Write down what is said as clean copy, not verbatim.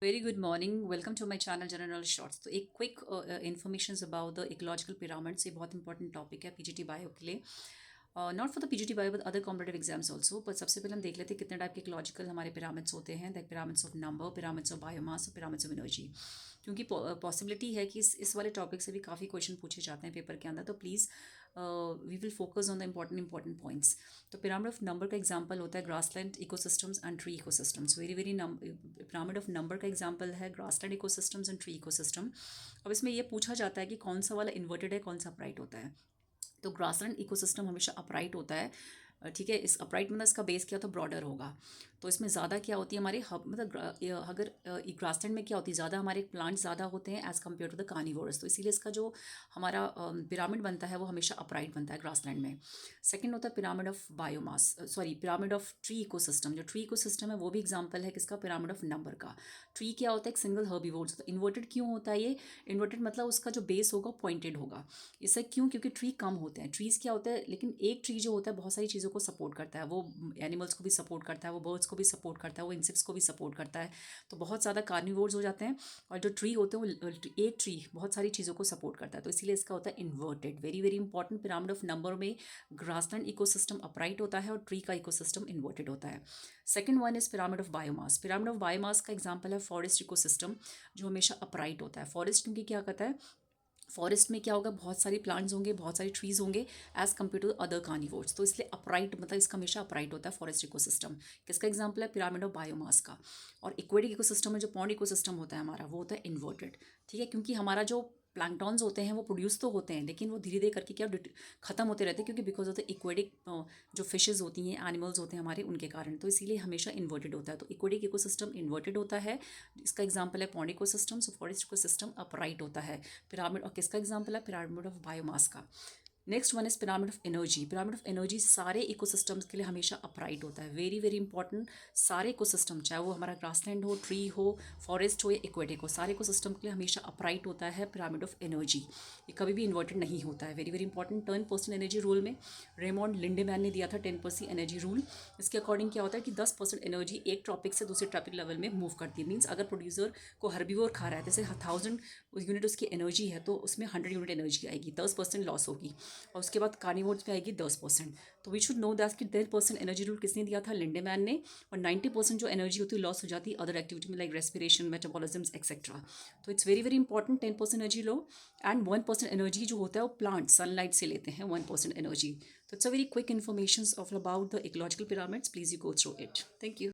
Very good morning, welcome to my channel general shorts. तो एक quick information about the ecological pyramids. ये बहुत important topic है PGT bio के लिए, not for the PGT bio but other competitive exams also. पर सबसे पहले हम देख लेते हैं कितने टाइप के इकोलॉजिकल हमारे पिरामिड्स होते हैं। That pyramids of number, pyramids of biomass और पिरामिड्स ऑफ एनर्जी। क्योंकि पॉसिबिलिटी है कि इस वाले टॉपिक से भी काफ़ी क्वेश्चन पूछे जाते हैं पेपर के अंदर, तो please we will focus on the important points. तो पिरामिड ऑफ नंबर का एग्जांपल होता है grassland ecosystems and tree ecosystems. Very pyramid of number का एग्जांपल है grassland ecosystems and tree ecosystem. अब इसमें यह पूछा जाता है कि कौन सा वाला इन्वर्टेड है, कौन सा अपराइट होता है। तो ग्रासलैंड इकोसिस्टम हमेशा अपराइट होता है। ठीक है, इस अपराइट मतलब इसका बेस क्या तो ब्रॉडर होगा। तो इसमें ज़्यादा क्या होती है हमारे हब मतलब अगर ग्रासलैंड में क्या होती है, ज़्यादा हमारे प्लांट ज़्यादा होते हैं as compare to the carnivorous. तो इसीलिए इसका जो हमारा पिरामिड बनता है वो हमेशा अपराइट बनता है ग्रासलैंड में। सेकंड होता है pyramid of biomass, sorry pyramid of tree ecosystem. जो ट्री इकोसिस्टम है वो भी एग्जाम्पल है किसका, पिरामिड ऑफ नंबर का। ट्री क्या होता है, एक सिंगल हर्बीवोर्स। तो इन्वर्टेड क्यों होता है ये, इन्वर्टेड मतलब उसका जो बेस होगा पॉइंटेड होगा। इससे क्यों, क्योंकि ट्री कम होते हैं। ट्रीज़ क्या होता है, लेकिन एक ट्री जो होता है बहुत सारी चीज़ों को सपोर्ट करता है। वो एनिमल्स को भी सपोर्ट करता है, वो बर्ड्स को भी सपोर्ट करता है, वो इंसेक्ट्स को भी सपोर्ट करता है। तो बहुत ज़्यादा कार्निवोर्स हो जाते हैं। और जो ट्री होते हैं वो एक ट्री बहुत सारी चीज़ों को सपोर्ट करता है, तो इसीलिए इसका होता है inverted. Very important, pyramid of number में ग्रासलैंड इकोसिस्टम अपराइट होता है और ट्री का इकोसिस्टम इन्वर्टेड होता है। Second one is pyramid of biomass. Pyramid of biomass का एग्जाम्पल है फॉरेस्ट इकोसिस्टम, जो हमेशा अपराइट होता है। फॉरेस्ट क्योंकि क्या करता है, फॉरेस्ट में क्या होगा, बहुत सारी प्लांट्स होंगे, बहुत सारी ट्रीज होंगे as compare to other carnivores. तो इसलिए अपराइट मतलब इसका हमेशा अपराइट होता है फॉरेस्ट इकोसिस्टम। किसका एग्जांपल है, पिरामिड ऑफ बायोमास का। और इक्वेटिक इकोसिस्टम में जो पॉन्ड इकोसिस्टम होता है हमारा, वो होता है इन्वर्टेड। ठीक है, क्योंकि हमारा जो प्लैंक्टॉन्स होते हैं वो प्रोड्यूस तो होते हैं, लेकिन वो धीरे धीरे करके क्या खत्म होते रहते हैं, क्योंकि बिकॉज ऑफ द इक्वेटिक जो फिशेज होती हैं, एनिमल्स होते हैं हमारे, उनके कारण। तो इसीलिए हमेशा इन्वर्टेड होता है। तो इक्वेटिक इकोसिस्टम इन्वर्टेड होता है। इसका एग्जाम्पल है pond ecosystem. So forest ecosystem upright होता है। पिरामिड, और किसका एग्जाम्पल है, पिरामिड ऑफ बायोमास का। Next one is pyramid of energy. Pyramid of energy सारे इकोसिस्टम्स के लिए हमेशा अपराइट होता है। वेरी इंपॉर्टेंट, सारे इकोसिस्टम चाहे वो हमारा ग्रासलैंड हो, ट्री हो, फॉरेस्ट हो या इक्वेटिक हो, सारे इकोसिस्टम के लिए हमेशा अपराइट होता है पिरामिड ऑफ एनर्जी। ये कभी भी इन्वर्टेड नहीं होता है। वेरी इंपॉर्टेंट, 10% एनर्जी रूल में रेमोंड लिंडेमैन ने दिया था 10% एनर्जी रूल। इसके अकॉर्डिंग क्या होता है कि 10% एनर्जी एक ट्रॉपिक से दूसरे ट्रॉपिक लेवल में मूव करती है। मीन्स अगर प्रोड्यूसर को हर्बीवोर खा रहा है, जैसे 1000 यूनिट उसकी एनर्जी है, तो उसमें 100 यूनिट एनर्जी आएगी, 10% लॉस होगी। और उसके बाद कार्निवोर्स में आएगी 10%। तो वी शुड नो दैट कि 10% एनर्जी रूल किसने दिया था, लिंडेमैन ने। और 90% जो एनर्जी होती है लॉस हो जाती है अदर एक्टिविटी में, लाइक रेस्पिरेशन, मेटाबॉलिज्म एक्सेट्रा। तो it's very important, 10% energy low. And 1% energy जो होता है वो प्लांट सनलाइट से लेते हैं, 1% एनर्जी। तो it's a very quick information of about the ecological pyramids. Please you go through it. Thank you.